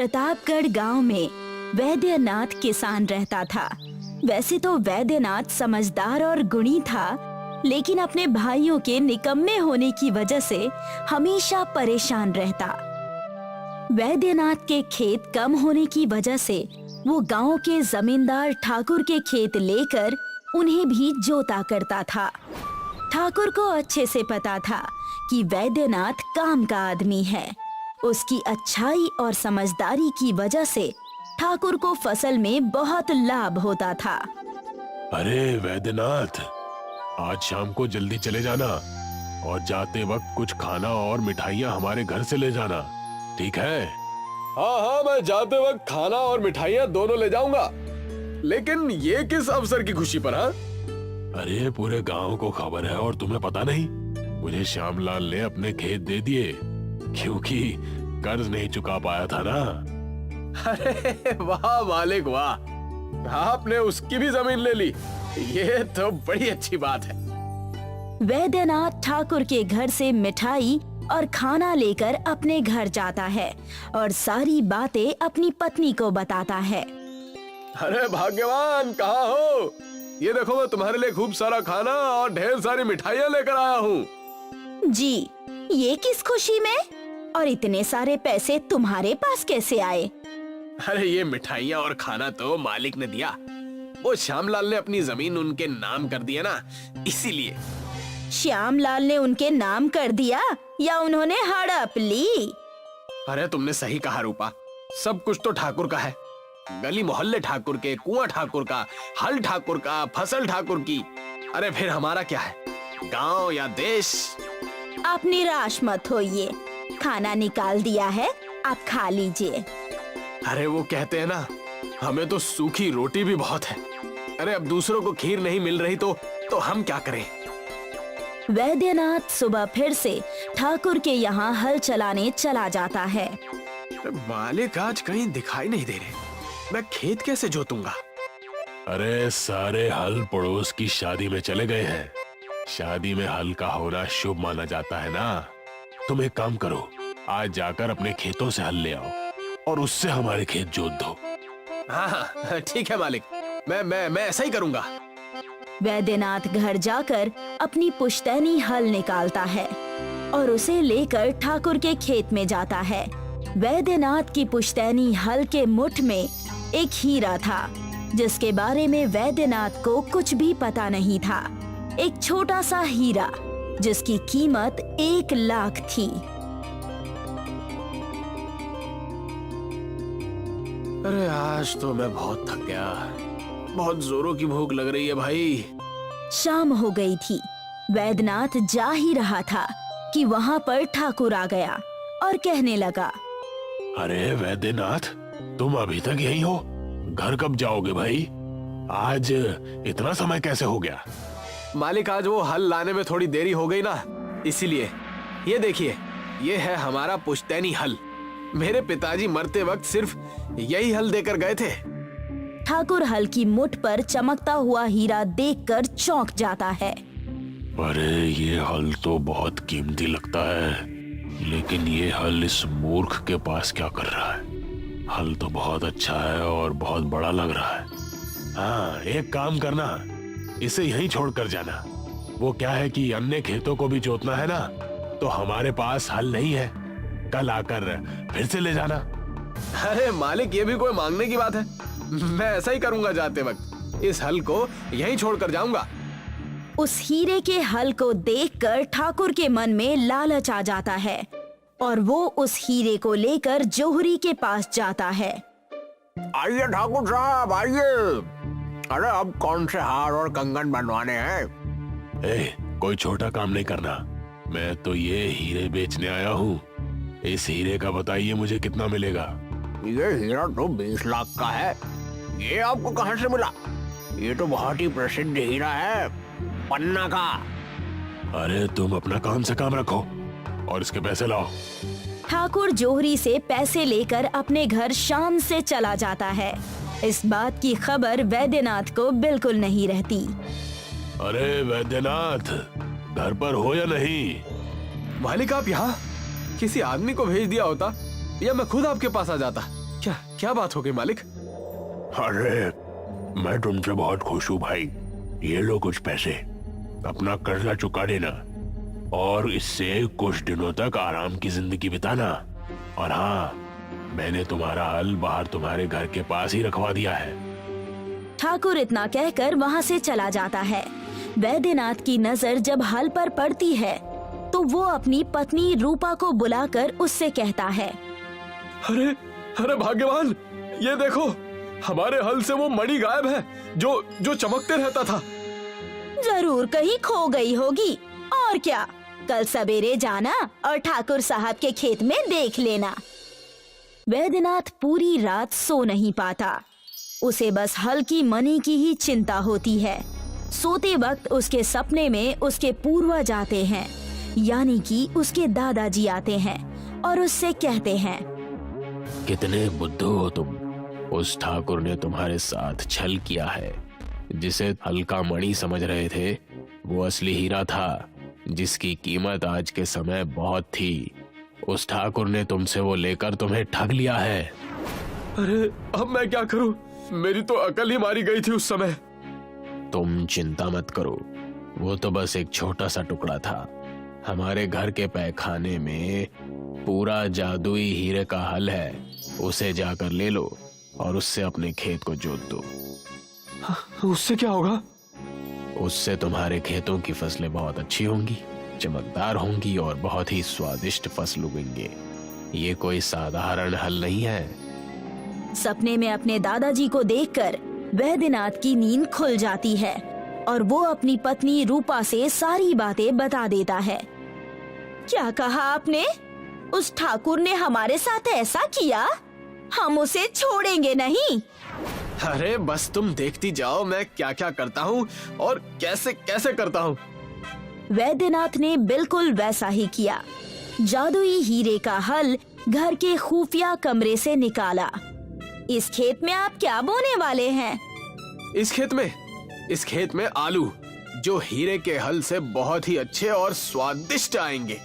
प्रतापगढ़ गांव में वैद्यनाथ किसान रहता था। वैसे तो वैद्यनाथ समझदार और गुणी था, लेकिन अपने भाइयों के निकम्मे होने की वजह से हमेशा परेशान रहता। वैद्यनाथ के खेत कम होने की वजह से वो गांव के जमींदार ठाकुर के खेत लेकर उन्हें भी जोता करता था। ठाकुर को अच्छे से पता था कि वैद्यनाथ काम का आदमी है। उसकी अच्छाई और समझदारी की वजह से ठाकुर को फसल में बहुत लाभ होता था। अरे वैद्यनाथ, आज शाम को जल्दी चले जाना और जाते वक्त कुछ खाना और मिठाइयाँ हमारे घर से ले जाना, ठीक है? हाँ, मैं जाते वक्त खाना और मिठाइयाँ दोनों ले जाऊंगा। लेकिन ये किस अवसर की खुशी पर? हाँ, अरे पूरे गांव को खबर है और तुम्हें पता नहीं? मुझे श्यामलाल ने अपने खेत दे दिए क्योंकि कर्ज नहीं चुका पाया था ना। अरे वाह मालिक वाह, आपने उसकी भी जमीन ले ली, ये तो बड़ी अच्छी बात है। वैद्यनाथ ठाकुर के घर से मिठाई और खाना लेकर अपने घर जाता है और सारी बातें अपनी पत्नी को बताता है। अरे भाग्यवान, कहाँ हो? ये देखो, मैं तुम्हारे लिए खूब सारा खाना और ढेर सारी मिठाइयाँ लेकर आया हूँ। जी, ये किस खुशी में? और इतने सारे पैसे तुम्हारे पास कैसे आए? अरे ये मिठाइयाँ और खाना तो मालिक ने दिया। वो श्यामलाल ने अपनी जमीन उनके नाम कर दिया ना, इसीलिए। श्यामलाल ने उनके नाम कर दिया या उन्होंने हड़प ली? अरे तुमने सही कहा रूपा, सब कुछ तो ठाकुर का है। गली मोहल्ले ठाकुर के, कुआं ठाकुर का, हल ठाकुर का, फसल ठाकुर की। अरे फिर हमारा क्या है, गांव या देश? आप निराश मत होइए, खाना निकाल दिया है, आप खा लीजिए। अरे वो कहते हैं ना, हमें तो सूखी रोटी भी बहुत है। अरे अब दूसरों को खीर नहीं मिल रही तो हम क्या करें? वैद्यनाथ सुबह फिर से ठाकुर के यहाँ हल चलाने चला जाता है। मालिक आज कहीं दिखाई नहीं दे रहे, मैं खेत कैसे जोतूंगा? अरे सारे हल पड़ोस की शादी में चले गए हैं। शादी में हल का होना शुभ माना जाता है ना। तुम एक काम करो, आज जाकर अपने खेतों से हल ले आओ और उससे हमारे खेत जोत दो। हाँ ठीक है मालिक, मैं ऐसा ही करूंगा। वैद्यनाथ घर जाकर अपनी पुश्तैनी हल निकालता है और उसे लेकर ठाकुर के खेत में जाता है। वैद्यनाथ की पुश्तैनी हल के मुठ में एक हीरा था, जिसके बारे में वैद्यनाथ को कुछ भी पता नहीं था। एक छोटा सा हीरा जिसकी कीमत 1 लाख थी। अरे आज तो मैं बहुत थक गया, बहुत जोरों की भूख लग रही है भाई। शाम हो गई थी। वैद्यनाथ जा ही रहा था कि वहाँ पर ठाकुर आ गया और कहने लगा, अरे वैद्यनाथ, तुम अभी तक यहीं हो? घर कब जाओगे भाई? आज इतना समय कैसे हो गया? मालिक, आज वो हल लाने में थोड़ी देरी हो गई ना, इसीलिए। ये देखिए, ये है हमारा पुश्तैनी हल। मेरे पिताजी मरते वक्त सिर्फ यही हल देकर गए थे। ठाकुर हल की मुठ पर चमकता हुआ हीरा देखकर चौंक जाता है। अरे ये हल तो बहुत कीमती लगता है, लेकिन ये हल इस मूर्ख के पास क्या कर रहा है? हल तो बहुत अच्छा है और बहुत बड़ा लग रहा है। हाँ, एक काम करना, इसे यहीं छोड़कर जाना। वो क्या है कि अन्य खेतों को भी जोतना है ना, तो हमारे पास हल नहीं है। कल आकर फिर से ले जाना। अरे मालिक, ये भी कोई मांगने की बात है? मैं ऐसा ही करूंगा। जाते वक्त इस हल को यहीं छोड़कर जाऊंगा। उस हीरे के हल को देखकर ठाकुर के मन में लालच आ जाता है और वो उस हीरे को लेकर जोहरी के पास जाता है। आइए ठाकुर साहब, आइए। अरे अब कौन से हार और कंगन बनवाने हैं? कोई छोटा काम नहीं करना, मैं तो ये हीरे बेचने आया हूँ। इस हीरे का बताइए मुझे कितना मिलेगा? ये हीरा तो 20 लाख का है। ये आपको कहाँ से मिला? ये तो बहुत ही प्रसिद्ध हीरा है, पन्ना का। अरे तुम अपना काम से काम रखो और इसके पैसे लाओ। ठाकुर जोहरी से पैसे लेकर अपने घर शाम से चला जाता है। इस बात की खबर वैद्यनाथ को बिल्कुल नहीं रहती। अरे वैद्यनाथ, घर पर हो या नहीं? मालिक, आप यहाँ? किसी आदमी को भेज दिया होता या मैं खुद आपके पास आ जाता। क्या क्या बात हो गई मालिक? अरे मैं तुमसे बहुत खुश हूँ भाई। ये लो कुछ पैसे, अपना कर्जा चुका देना और इससे कुछ दिनों तक आराम की जिंदगी बिताना। और हाँ, मैंने तुम्हारा हल बाहर तुम्हारे घर के पास ही रखवा दिया है। ठाकुर इतना कहकर वहाँ से चला जाता है। वैद्यनाथ की नजर जब हल पर पड़ती है तो वो अपनी पत्नी रूपा को बुलाकर उससे कहता है, अरे अरे भाग्यवान, ये देखो हमारे हल से वो मणि गायब है जो चमकते रहता था। जरूर कहीं खो गई होगी, और क्या, कल सवेरे जाना और ठाकुर साहब के खेत में देख लेना। वैद्यनाथ पूरी रात सो नहीं पाता। उसे बस हल की मणि की ही चिंता होती है। सोते वक्त उसके सपने में उसके पूर्वज आते हैं, यानी कि उसके दादाजी आते हैं और उससे कहते हैं, कितने बुद्धू हो तुम। उस ठाकुर ने तुम्हारे साथ छल किया है। जिसे हल्का मणि समझ रहे थे वो असली हीरा था, जिसकी कीमत आज के समय बहुत थी। उस ठाकुर ने तुमसे वो लेकर तुम्हें ठग लिया है। अरे अब मैं क्या करूं? मेरी तो अकल ही मारी गई थी उस समय। तुम चिंता मत करो, वो तो बस एक छोटा सा टुकड़ा था। हमारे घर के पैखाने में पूरा जादुई हीरे का हल है। उसे जाकर ले लो और उससे अपने खेत को जोत दो। उससे क्या होगा? उससे तुम्हारे खेतों की फसलें बहुत अच्छी होंगी, चमकदार होंगी और बहुत ही स्वादिष्ट फसल उगेंगे। ये कोई साधारण हल नहीं है। सपने में अपने दादाजी को देखकर वैद्यनाथ की नींद खुल जाती है और वो अपनी पत्नी रूपा से सारी बातें बता देता है। क्या कहा आपने? उस ठाकुर ने हमारे साथ ऐसा किया? हम उसे छोड़ेंगे नहीं। अरे बस तुम देखती जाओ मैं क्या क्या करता हूँ और कैसे कैसे करता हूँ। वैद्यनाथ ने बिल्कुल वैसा ही किया। जादुई हीरे का हल घर के खुफिया कमरे से निकाला। इस खेत में आप क्या बोने वाले हैं? इस खेत में आलू, जो हीरे के हल से बहुत ही अच्छे और स्वादिष्ट आएंगे।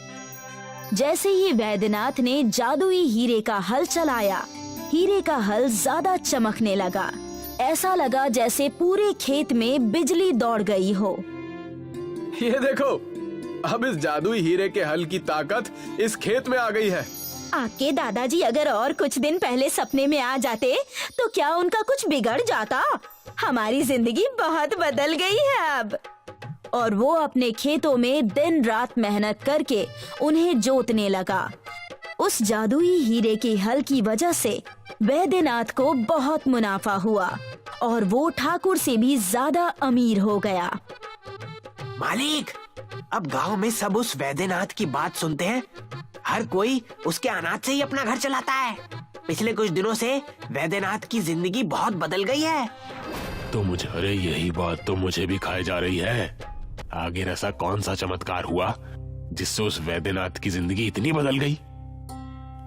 जैसे ही वैद्यनाथ ने जादुई हीरे का हल चलाया, हीरे का हल ज्यादा चमकने लगा। ऐसा लगा जैसे पूरे खेत में बिजली दौड़ गई हो। ये देखो, अब इस जादुई हीरे के हल की ताकत इस खेत में आ गई है। आपके दादाजी अगर और कुछ दिन पहले सपने में आ जाते तो क्या उनका कुछ बिगड़ जाता? हमारी जिंदगी बहुत बदल गई है अब। और वो अपने खेतों में दिन रात मेहनत करके उन्हें जोतने लगा। उस जादुई हीरे के हल की वजह से वैद्यनाथ को बहुत मुनाफा हुआ और वो ठाकुर से भी ज्यादा अमीर हो गया। मालिक, अब गांव में सब उस वैद्यनाथ की बात सुनते हैं। हर कोई उसके अनाज से ही अपना घर चलाता है। पिछले कुछ दिनों से वैद्यनाथ की जिंदगी बहुत बदल गई है। तो मुझे, अरे यही बात तो मुझे भी खाई जा रही है। आखिर ऐसा कौन सा चमत्कार हुआ जिससे उस वैद्यनाथ की जिंदगी इतनी बदल गई?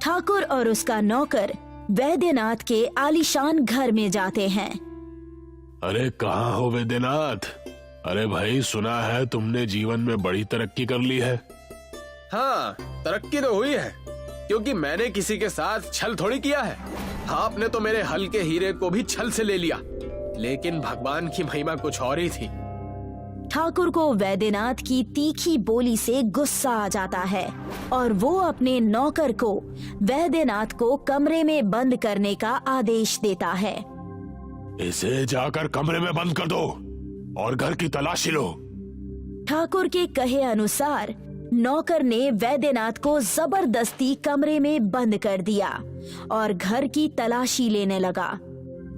ठाकुर और उसका नौकर वैद्यनाथ के आलीशान घर में जाते हैं। अरे कहाँ हो वैद्यनाथ? अरे भाई, सुना है तुमने जीवन में बड़ी तरक्की कर ली है। हाँ, तरक्की तो हुई है, क्योंकि मैंने किसी के साथ छल थोड़ी किया है। आपने तो मेरे हल के हीरे को भी छल से ले लिया, लेकिन भगवान की महिमा कुछ और ही थी। ठाकुर को वैद्यनाथ की तीखी बोली से गुस्सा आ जाता है और वो अपने नौकर को वैद्यनाथ को कमरे में बंद करने का आदेश देता है। इसे जाकर कमरे में बंद कर दो और घर की तलाशी लो। ठाकुर के कहे अनुसार नौकर ने वैद्यनाथ को जबरदस्ती कमरे में बंद कर दिया और घर की तलाशी लेने लगा।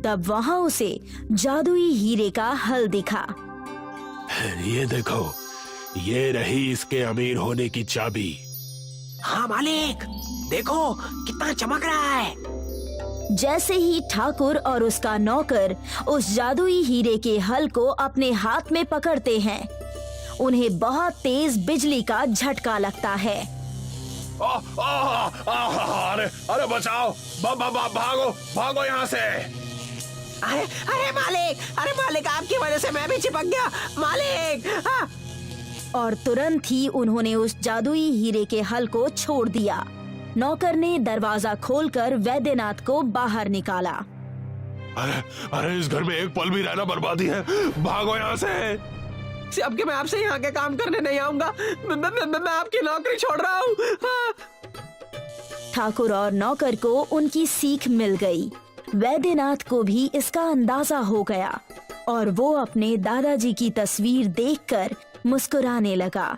तब वहाँ उसे जादुई हीरे का हल दिखा। ये देखो, ये रही इसके अमीर होने की चाबी। हाँ मालिक, देखो कितना चमक रहा है। जैसे ही ठाकुर और उसका नौकर उस जादुई हीरे के हल को अपने हाथ में पकड़ते हैं, उन्हें बहुत तेज बिजली का झटका लगता है। अरे अरे बचाओ, भागो भागो यहाँ से। अरे मालिक, आपकी वजह से मैं भी चिपक गया मालिक। और तुरंत ही उन्होंने उस जादुई हीरे के हल को छोड़ दिया। नौकर ने दरवाजा खोलकर वैद्यनाथ को बाहर निकाला। अरे अरे इस घर में एक पल भी रहना बर्बादी है, भागो यहाँ से। अब के मैं आपसे यहाँ के काम करने नहीं आऊंगा। मैं आपकी नौकरी छोड़ रहा हूँ। हाँ। ठाकुर और नौकर को उनकी सीख मिल गई। वैद्यनाथ को भी इसका अंदाजा हो गया और वो अपने दादाजी की तस्वीर देखकर मुस्कुराने लगा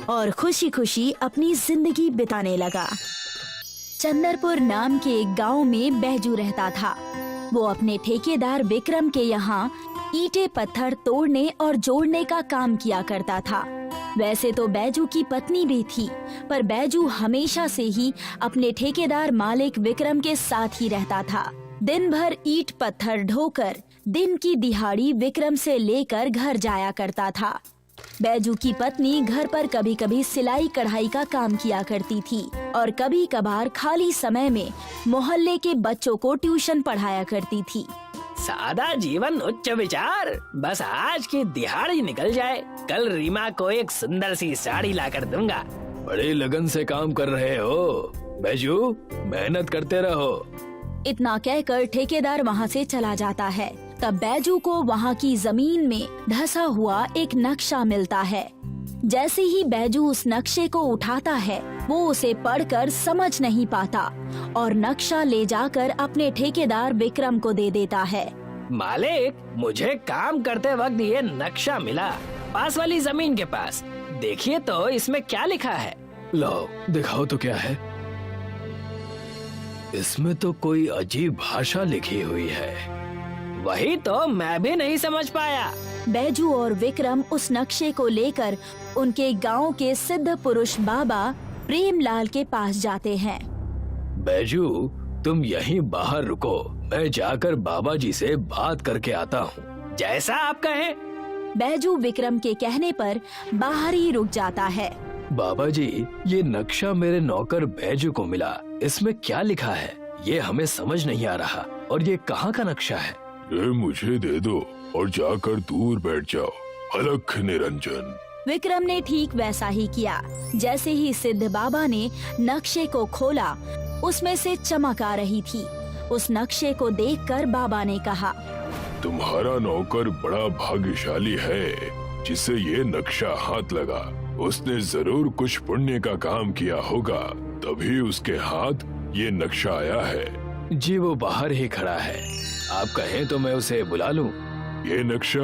और खुशी खुशी अपनी जिंदगी बिताने लगा। चंदरपुर नाम के एक गांव में बैजू रहता था। वो अपने ठेकेदार विक्रम के यहाँ ईंटें पत्थर तोड़ने और जोड़ने का काम किया करता था। वैसे तो बैजू की पत्नी भी थी, पर बैजू हमेशा से ही अपने ठेकेदार मालिक विक्रम के साथ ही रहता था। दिन भर ईंट पत्थर ढोकर दिन की दिहाड़ी विक्रम से लेकर घर जाया करता था। बैजू की पत्नी घर पर कभी कभी सिलाई कढ़ाई का काम किया करती थी और कभी कभार खाली समय में मोहल्ले के बच्चों को ट्यूशन पढ़ाया करती थी। सादा जीवन उच्च विचार, बस आज की दिहाड़ी निकल जाए, कल रीमा को एक सुंदर सी साड़ी लाकर दूंगा। बड़े लगन से काम कर रहे हो बैजू, मेहनत करते रहो। इतना कहकर ठेकेदार वहाँ से चला जाता है। तब बैजू को वहाँ की जमीन में धंसा हुआ एक नक्शा मिलता है। जैसे ही बैजू उस नक्शे को उठाता है, वो उसे पढ़कर समझ नहीं पाता और नक्शा ले जाकर अपने ठेकेदार विक्रम को दे देता है। मालिक, मुझे काम करते वक्त ये नक्शा मिला, पास वाली जमीन के पास। देखिए तो इसमें क्या लिखा है। लो दिखाओ तो क्या है। इसमें तो कोई अजीब भाषा लिखी हुई है। वही तो मैं भी नहीं समझ पाया। बैजू और विक्रम उस नक्शे को लेकर उनके गांव के सिद्ध पुरुष बाबा प्रेमलाल के पास जाते हैं। बैजू, तुम यहीं बाहर रुको, मैं जाकर बाबा जी से बात करके आता हूँ। जैसा आप कहें। बैजू विक्रम के कहने पर बाहर ही रुक जाता है। बाबा जी, ये नक्शा मेरे नौकर बैजू को मिला, इसमें क्या लिखा है ये हमें समझ नहीं आ रहा। और ये कहाँ का नक्शा है? ये मुझे दे दो और जाकर दूर बैठ जाओ। अलख निरंजन। विक्रम ने ठीक वैसा ही किया। जैसे ही सिद्ध बाबा ने नक्शे को खोला, उसमें से चमक आ रही थी। उस नक्शे को देखकर बाबा ने कहा, तुम्हारा नौकर बड़ा भाग्यशाली है जिसे ये नक्शा हाथ लगा। उसने जरूर कुछ पुण्य का काम किया होगा, तभी उसके हाथ ये नक्शा आया है। जी वो बाहर ही खड़ा है, आप कहें तो मैं उसे बुला लूं। ये नक्शा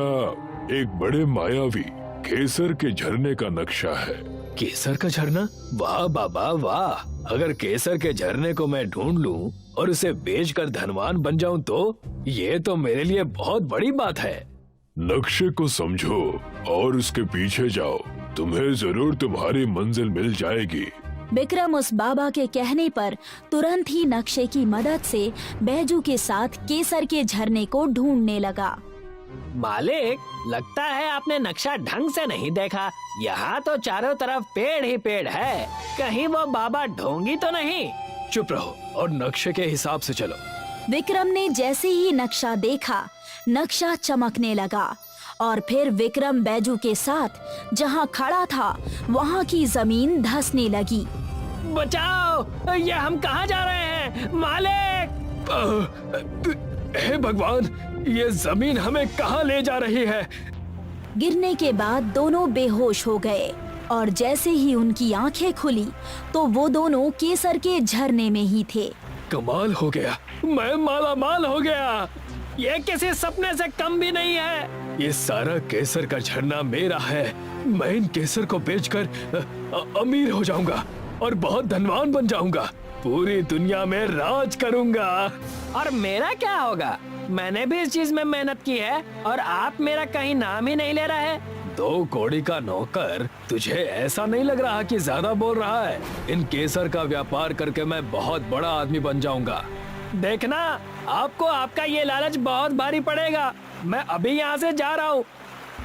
एक बड़े मायावी केसर के झरने का नक्शा है। केसर का झरना? वाह बाबा वाह, अगर केसर के झरने को मैं ढूंढ लूं और उसे बेचकर धनवान बन जाऊं तो ये तो मेरे लिए बहुत बड़ी बात है। नक्शे को समझो और उसके पीछे जाओ, तुम्हें जरूर तुम्हारी मंजिल मिल जाएगी। विक्रम उस बाबा के कहने पर तुरंत ही नक्शे की मदद से बैजू के साथ केसर के झरने को ढूंढने लगा। मालिक, लगता है आपने नक्शा ढंग से नहीं देखा। यहाँ तो चारों तरफ पेड़ ही पेड़ है, कहीं वो बाबा ढोंगी तो नहीं। चुप रहो और नक्शे के हिसाब से चलो। विक्रम ने जैसे ही नक्शा देखा, नक्शा चमकने लगा और फिर विक्रम बैजू के साथ जहाँ खड़ा था वहाँ की जमीन धंसने लगी। बचाओ, ये हम कहाँ जा रहे हैं मालिक? हे भगवान, ये जमीन हमें कहाँ ले जा रही है? गिरने के बाद दोनों बेहोश हो गए और जैसे ही उनकी आंखें खुली तो वो दोनों केसर के झरने में ही थे। कमाल हो गया, मैं माला माल हो गया। ये किसी सपने से कम भी नहीं है। ये सारा केसर का झरना मेरा है। मैं इन केसर को बेचकर अमीर हो जाऊंगा और बहुत धनवान बन जाऊंगा। पूरी दुनिया में राज करूंगा। और मेरा क्या होगा? मैंने भी इस चीज में मेहनत की है और आप मेरा कहीं नाम ही नहीं ले रहे। 2 कौड़ी का नौकर, तुझे ऐसा नहीं लग रहा कि ज्यादा बोल रहा है? इन केसर का व्यापार करके मैं बहुत बड़ा आदमी बन जाऊंगा। देखना, आपको आपका ये लालच बहुत भारी पड़ेगा। मैं अभी यहाँ से जा रहा हूँ।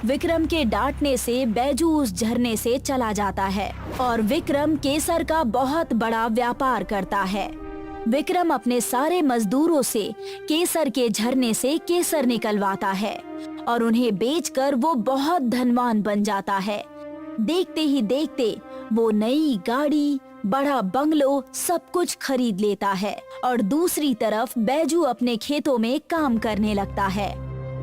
विक्रम के डांटने से बैजू उस झरने से चला जाता है और विक्रम केसर का बहुत बड़ा व्यापार करता है। विक्रम अपने सारे मजदूरों से केसर के झरने से केसर निकलवाता है और उन्हें बेचकर वो बहुत धनवान बन जाता है। देखते ही देखते वो नई गाड़ी, बड़ा बंगलो, सब खरीद खरीद लेता है और दूसरी तरफ बैजू अपने खेतों में काम करने लगता है।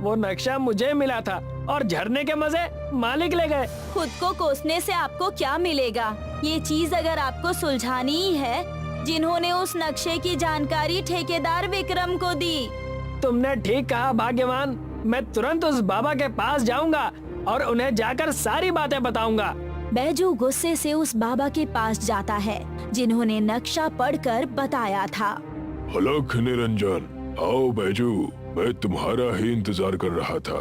वो नक्शा मुझे मिला था और झरने के मजे मालिक ले गए। खुद को कोसने से आपको क्या मिलेगा? ये चीज अगर आपको सुलझानी ही है, जिन्होंने उस नक्शे की जानकारी ठेकेदार विक्रम को दी। तुमने ठीक कहा भाग्यवान, मैं तुरंत उस बाबा के पास जाऊंगा और उन्हें जाकर सारी बातें बताऊंगा। बैजू गुस्से से उस बाबा के पास जाता है जिन्होंने नक्शा पढ़कर बताया था। अलख निरंजन, आओ बैजू, मैं तुम्हारा ही इंतजार कर रहा था।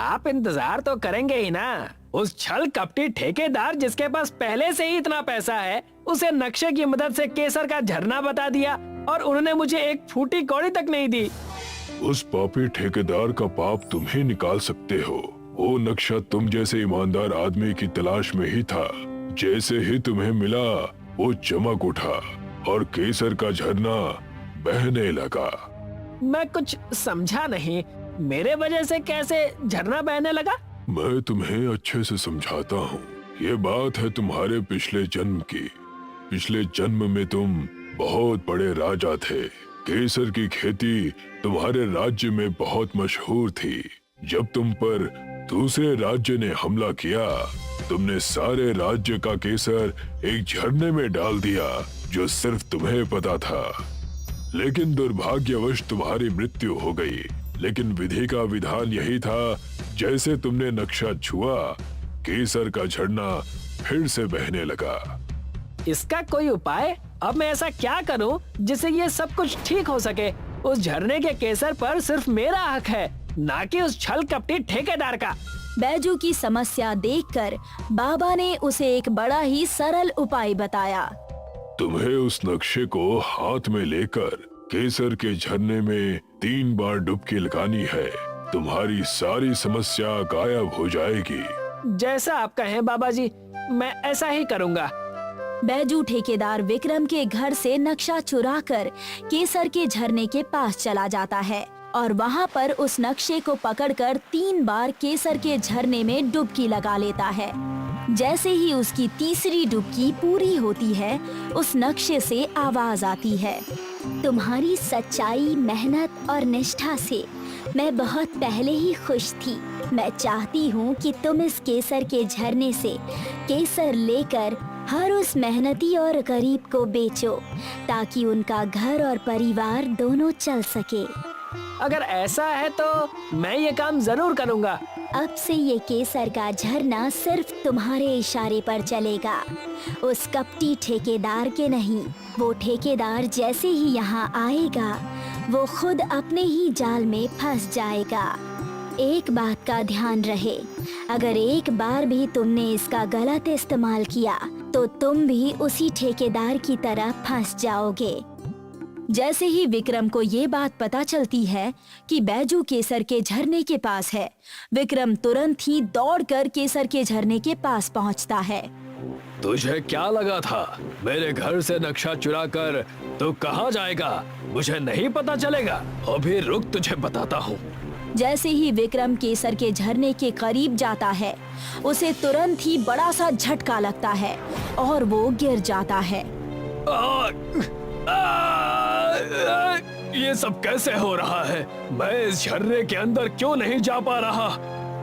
आप इंतजार तो करेंगे ही ना। उस छल कपटी ठेकेदार जिसके पास पहले से ही इतना पैसा है, उसे नक्शे की मदद से केसर का झरना बता दिया और उन्होंने मुझे एक फूटी कौड़ी तक नहीं दी। उस पापी ठेकेदार का पाप तुम ही निकाल सकते हो। वो नक्शा तुम जैसे ईमानदार आदमी की तलाश में ही था। जैसे ही तुम्हें मिला, वो चमक उठा और केसर का झरना बहने लगा। मैं कुछ समझा नहीं, मेरे वजह से कैसे झरना बहने लगा? मैं तुम्हें अच्छे से समझाता हूँ। ये बात है तुम्हारे पिछले जन्म की। पिछले जन्म में तुम बहुत बड़े राजा थे। केसर की खेती तुम्हारे राज्य में बहुत मशहूर थी। जब तुम पर दूसरे राज्य ने हमला किया, तुमने सारे राज्य का केसर एक झरने में डाल दिया जो सिर्फ तुम्हें पता था। लेकिन दुर्भाग्यवश तुम्हारी मृत्यु हो गई। लेकिन विधि का विधान यही था, जैसे तुमने नक्शा छुआ, केसर का झरना फिर से बहने लगा। इसका कोई उपाय? अब मैं ऐसा क्या करूं जिससे ये सब कुछ ठीक हो सके? उस झरने के केसर पर सिर्फ मेरा हक है, ना कि उस छल कपटी ठेकेदार का। बैजू की समस्या देखकर बाबा ने उसे एक बड़ा ही सरल उपाय बताया। तुम्हें उस नक्शे को हाथ में लेकर केसर के झरने में 3 बार डुबकी लगानी है। तुम्हारी सारी समस्या गायब हो जाएगी। जैसा आप कहें बाबा जी, मैं ऐसा ही करूंगा। बैजू ठेकेदार विक्रम के घर से नक्शा चुराकर केसर के झरने के पास चला जाता है और वहाँ पर उस नक्शे को पकड़कर 3 बार केसर के झरने में डुबकी लगा लेता है। जैसे ही उसकी तीसरी डुबकी पूरी होती है, उस नक्शे से आवाज आती है, तुम्हारी सच्चाई, मेहनत और निष्ठा से मैं बहुत पहले ही खुश थी। मैं चाहती हूँ कि तुम इस केसर के झरने से केसर लेकर हर उस मेहनती और गरीब को बेचो, ताकि उनका घर और परिवार दोनों चल सके। अगर ऐसा है तो मैं ये काम जरूर करूंगा। अब से ये केसर का झरना सिर्फ तुम्हारे इशारे पर चलेगा, उस कपटी ठेकेदार के नहीं। वो ठेकेदार जैसे ही यहाँ आएगा, वो खुद अपने ही जाल में फंस जाएगा। एक बात का ध्यान रहे, अगर एक बार भी तुमने इसका गलत इस्तेमाल किया तो तुम भी उसी ठेकेदार की तरह फंस जाओगे। जैसे ही विक्रम को ये बात पता चलती है कि बैजू केसर के झरने के पास है, विक्रम तुरंत ही दौड़कर केसर के झरने के पास पहुंचता है। तुझे क्या लगा था मेरे घर से नक्शा चुराकर तू कहाँ जाएगा? मुझे नहीं पता चलेगा। अभी रुक, तुझे बताता हूँ। जैसे ही विक्रम केसर के झरने के करीब जाता है, उसे तुरंत ही बड़ा सा झटका लगता है और वो गिर जाता है। ये सब कैसे हो रहा है? मैं इस झरने के अंदर क्यों नहीं जा पा रहा?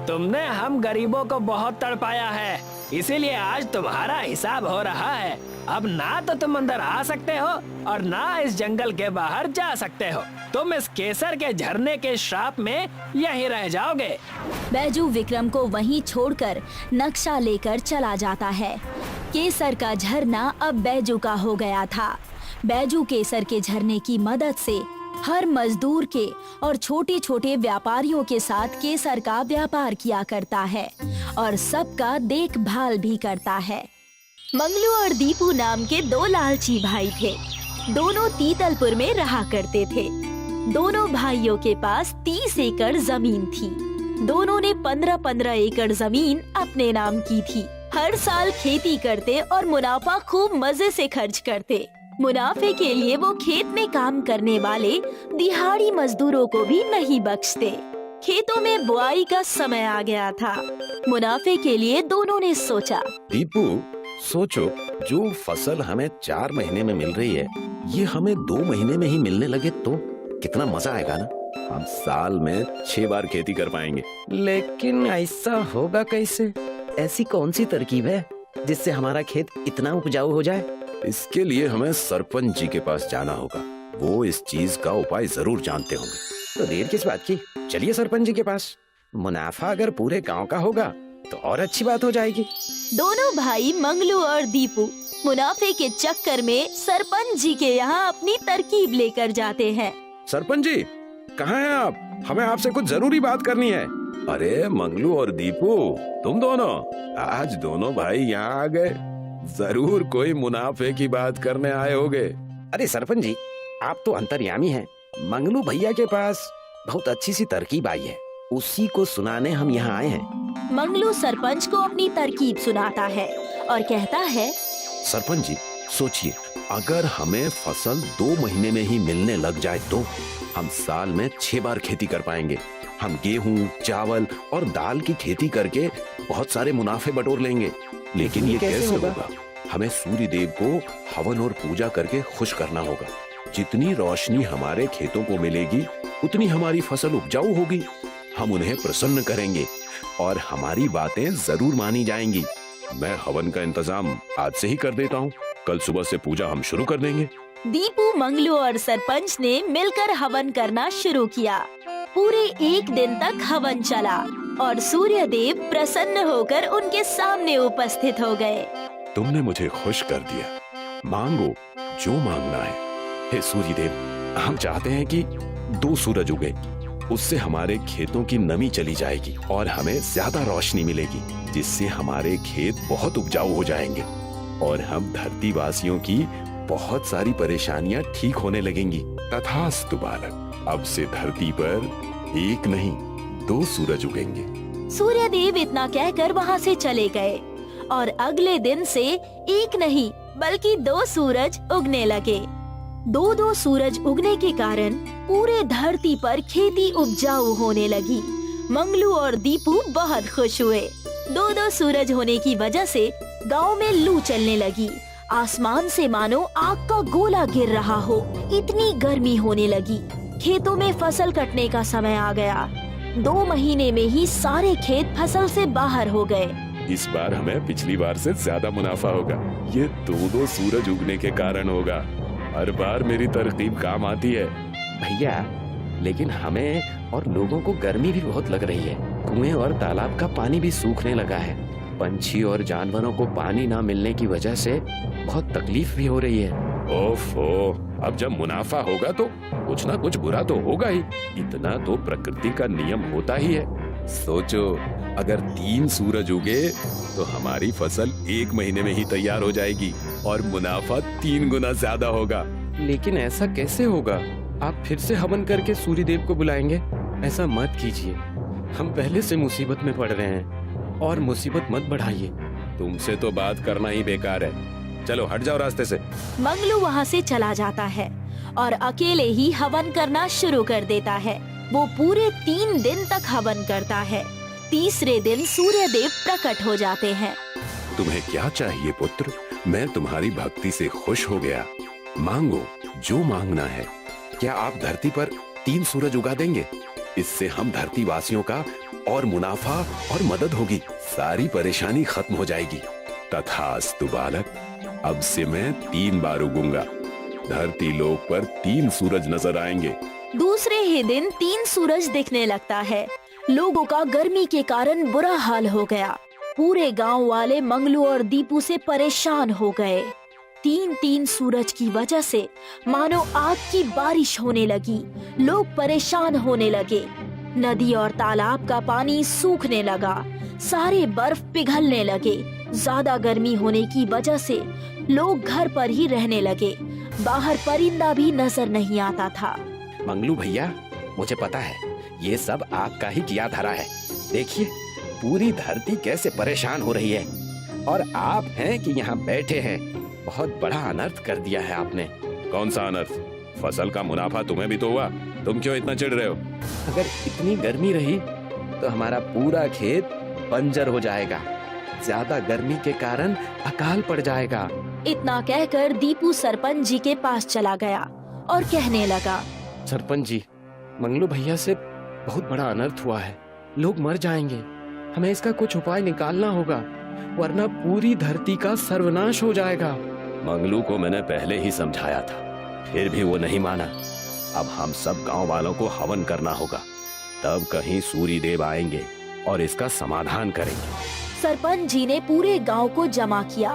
तुमने हम गरीबों को बहुत तड़पाया है, इसीलिए आज तुम्हारा हिसाब हो रहा है। अब ना तो तुम अंदर आ सकते हो और ना इस जंगल के बाहर जा सकते हो। तुम इस केसर के झरने के श्राप में यहीं रह जाओगे। बैजू विक्रम को वहीं छोड़कर नक्शा लेकर चला जाता है। केसर का झरना अब बैजू का हो गया था। बैजू केसर के झरने की मदद से हर मजदूर के और छोटे छोटे व्यापारियों के साथ केसर का व्यापार किया करता है और सबका देखभाल भी करता है। मंगलू और दीपू नाम के 2 लालची भाई थे। दोनों तीतलपुर में रहा करते थे। दोनों भाइयों के पास 30 एकड़ जमीन थी। दोनों ने 15-15 एकड़ जमीन अपने नाम की थी। हर साल खेती करते और मुनाफा खूब मजे से खर्च करते। मुनाफे के लिए वो खेत में काम करने वाले दिहाड़ी मजदूरों को भी नहीं बख्शते। खेतों में बुआई का समय आ गया था। मुनाफे के लिए दोनों ने सोचा, दीपू, सोचो, जो फसल हमें 4 महीने में मिल रही है, ये हमें 2 महीने में ही मिलने लगे तो कितना मजा आएगा ना। हम साल में 6 बार खेती कर पाएंगे। लेकिन ऐसा होगा कैसे? ऐसी कौन सी तरकीब है जिससे हमारा खेत इतना उपजाऊ हो जाए? इसके लिए हमें सरपंच जी के पास जाना होगा। वो इस चीज का उपाय जरूर जानते होंगे। तो देर किस बात की, चलिए सरपंच जी के पास। मुनाफा अगर पूरे गांव का होगा तो और अच्छी बात हो जाएगी। दोनों भाई मंगलू और दीपू मुनाफे के चक्कर में सरपंच जी के यहाँ अपनी तरकीब लेकर जाते हैं। सरपंच जी, कहाँ हैं आप? हमें आपसे कुछ जरूरी बात करनी है। अरे मंगलू और दीपू, तुम दोनों आज दोनों भाई यहाँ आ गए। जरूर कोई मुनाफे की बात करने आए होगे। अरे सरपंच जी, आप तो अंतर्यामी हैं। मंगलू भैया के पास बहुत अच्छी सी तरकीब आई है, उसी को सुनाने हम यहाँ आए हैं। मंगलू सरपंच को अपनी तरकीब सुनाता है और कहता है, सरपंच जी सोचिए, अगर हमें फसल 2 महीने में ही मिलने लग जाए तो हम साल में 6 बार खेती कर पाएंगे। हम गेहूं, चावल और दाल की खेती करके बहुत सारे मुनाफे बटोर लेंगे। लेकिन ये कैसे होगा? हमें सूर्य देव को हवन और पूजा करके खुश करना होगा। जितनी रोशनी हमारे खेतों को मिलेगी, उतनी हमारी फसल उपजाऊ होगी। हम उन्हें प्रसन्न करेंगे और हमारी बातें जरूर मानी जाएंगी। मैं हवन का इंतजाम आज से ही कर देता हूँ। कल सुबह से पूजा हम शुरू कर देंगे। दीपू, मंगलू और सरपंच ने मिलकर हवन करना शुरू किया। पूरे 1 दिन तक हवन चला और सूर्य देव प्रसन्न होकर उनके सामने उपस्थित हो गए। तुमने मुझे खुश कर दिया। मांगो जो मांगना है। हे सूर्य देव, हम चाहते हैं कि 2 सूरज उगे, उससे हमारे खेतों की नमी चली जाएगी और हमें ज्यादा रोशनी मिलेगी, जिससे हमारे खेत बहुत उपजाऊ हो जाएंगे और हम धरती वासियों की बहुत सारी परेशानियां ठीक होने लगेंगी। तथास्तु बालक, अब से धरती पर 1 नहीं 2 सूरज उगेंगे। सूर्य देव इतना कहकर वहाँ से चले गए और अगले दिन से 1 नहीं बल्कि 2 सूरज उगने लगे। 2-2 सूरज उगने के कारण पूरे धरती पर खेती उपजाऊ होने लगी। मंगलू और दीपू बहुत खुश हुए। 2-2 सूरज होने की वजह से गांव में लू चलने लगी। आसमान से मानो आग का गोला गिर रहा हो, इतनी गर्मी होने लगी। खेतों में फसल कटने का समय आ गया। 2 महीने में ही सारे खेत फसल से बाहर हो गए। इस बार हमें पिछली बार से ज्यादा मुनाफा होगा। ये 2-2 सूरज उगने के कारण होगा। हर बार मेरी तरकीब काम आती है। भैया, लेकिन हमें और लोगों को गर्मी भी बहुत लग रही है। कुएं और तालाब का पानी भी सूखने लगा है। पंछी और जानवरों को पानी ना मिलने की वजह से बहुत तकलीफ भी हो रही है। ओफो, अब जब मुनाफा होगा तो कुछ ना कुछ बुरा तो होगा ही। इतना तो प्रकृति का नियम होता ही है। सोचो, अगर 3 सूरज उगे तो हमारी फसल 1 महीने में ही तैयार हो जाएगी और मुनाफा 3 गुना ज्यादा होगा। लेकिन ऐसा कैसे होगा? आप फिर से हवन करके सूर्य देव को बुलाएंगे? ऐसा मत कीजिए, हम पहले से मुसीबत में पड़ रहे हैं और मुसीबत मत बढ़ाइए। तुमसे तो बात करना ही बेकार है। चलो हट जाओ रास्ते से। मंगलू वहाँ से चला जाता है और अकेले ही हवन करना शुरू कर देता है। वो पूरे 3 दिन तक हवन करता है। तीसरे दिन सूर्य देव प्रकट हो जाते हैं। तुम्हें क्या चाहिए पुत्र? मैं तुम्हारी भक्ति से खुश हो गया। मांगो जो मांगना है। क्या आप धरती पर 3 सूरज उगा देंगे? इससे हम धरती वासियों का और मुनाफा और मदद होगी। सारी परेशानी खत्म हो जाएगी। तथास्तु बालक, अब से मैं 3 बार उगूंगा। धरती लोक पर 3 सूरज नजर आएंगे। दूसरे ही दिन 3 सूरज दिखने लगता है। लोगों का गर्मी के कारण बुरा हाल हो गया। पूरे गांव वाले मंगलू और दीपू से परेशान हो गए। 3-3 सूरज की वजह से मानो आग की बारिश होने लगी। लोग परेशान होने लगे। नदी और तालाब का पानी सूखने लगा। सारे बर्फ पिघलने लगे। ज्यादा गर्मी होने की वजह से लोग घर पर ही रहने लगे। बाहर परिंदा भी नजर नहीं आता था। मंगलू भैया, मुझे पता है ये सब आपका ही किया धरा है। देखिए, पूरी धरती कैसे परेशान हो रही है और आप हैं कि यहाँ बैठे हैं। बहुत बड़ा अनर्थ कर दिया है आपने। कौन सा अनर्थ? फसल का मुनाफा तुम्हें भी तो हुआ। तुम क्यों इतना चिढ़ रहे हो? अगर इतनी गर्मी रही तो हमारा पूरा खेत बंजर हो जाएगा। ज्यादा गर्मी के कारण अकाल पड़ जाएगा। इतना कहकर दीपू सरपंच जी के पास चला गया और कहने लगा, सरपंच जी, मंगलू भैया से बहुत बड़ा अनर्थ हुआ है, लोग मर जाएंगे। हमें इसका कुछ उपाय निकालना होगा, वरना पूरी धरती का सर्वनाश हो जाएगा। मंगलू को मैंने पहले ही समझाया था, फिर भी वो नहीं माना। अब हम सब गांव वालों को हवन करना होगा, तब कहीं सूर्य देव आएंगे और इसका समाधान करेंगे। सरपंच जी ने पूरे गांव को जमा किया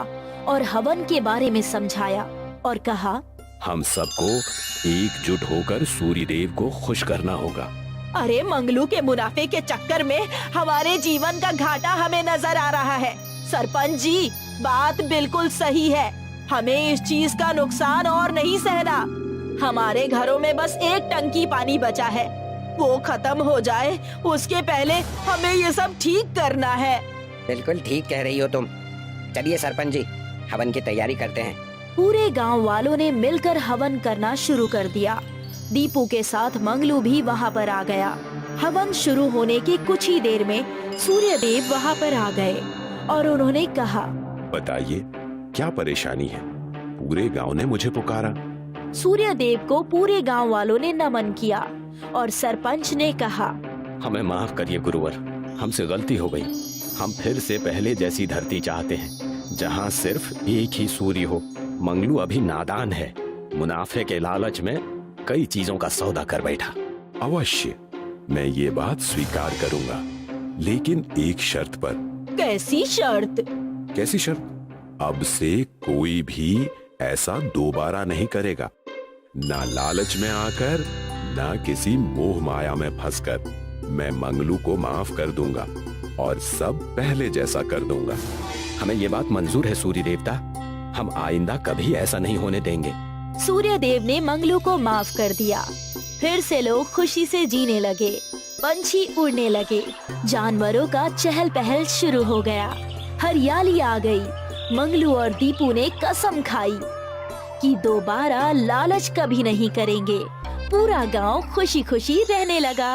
और हवन के बारे में समझाया और कहा, हम सबको एकजुट होकर सूर्य देव को खुश करना होगा। अरे मंगलू के मुनाफे के चक्कर में हमारे जीवन का घाटा हमें नजर आ रहा है। सरपंच जी, बात बिल्कुल सही है, हमें इस चीज का नुकसान और नहीं सहना। हमारे घरों में बस एक टंकी पानी बचा है, वो खत्म हो जाए उसके पहले हमें ये सब ठीक करना है। बिल्कुल ठीक कह रही हो तुम। चलिए सरपंच जी, हवन की तैयारी करते हैं। पूरे गांव वालों ने मिलकर हवन करना शुरू कर दिया। दीपू के साथ मंगलू भी वहाँ पर आ गया। हवन शुरू होने के कुछ ही देर में सूर्य देव वहाँ पर आ गए और उन्होंने कहा, बताइए क्या परेशानी है? पूरे गांव ने मुझे पुकारा। सूर्य देव को पूरे गांव वालों ने नमन किया और सरपंच ने कहा, हमें माफ करिए गुरुवर, हमसे गलती हो गई। हम फिर से पहले जैसी धरती चाहते हैं, जहाँ सिर्फ एक ही सूर्य हो। मंगलू अभी नादान है, मुनाफे के लालच में कई चीजों का सौदा कर बैठा। अवश्य मैं ये बात स्वीकार करूंगा, लेकिन एक शर्त पर। कैसी शर्त? कैसी शर्त? अब से कोई भी ऐसा दोबारा नहीं करेगा, ना लालच में आकर, ना किसी मोह माया में फंसकर। मैं मंगलू को माफ कर दूंगा और सब पहले जैसा कर दूंगा। हमें ये बात मंजूर है सूर्य देवता, हम आइंदा कभी ऐसा नहीं होने देंगे। सूर्य देव ने मंगलू को माफ कर दिया। फिर से लोग खुशी से जीने लगे, पंछी उड़ने लगे, जानवरों का चहल पहल शुरू हो गया, हरियाली आ गई। मंगलू और दीपू ने कसम खाई कि दोबारा लालच कभी नहीं करेंगे। पूरा गांव खुशी खुशी रहने लगा।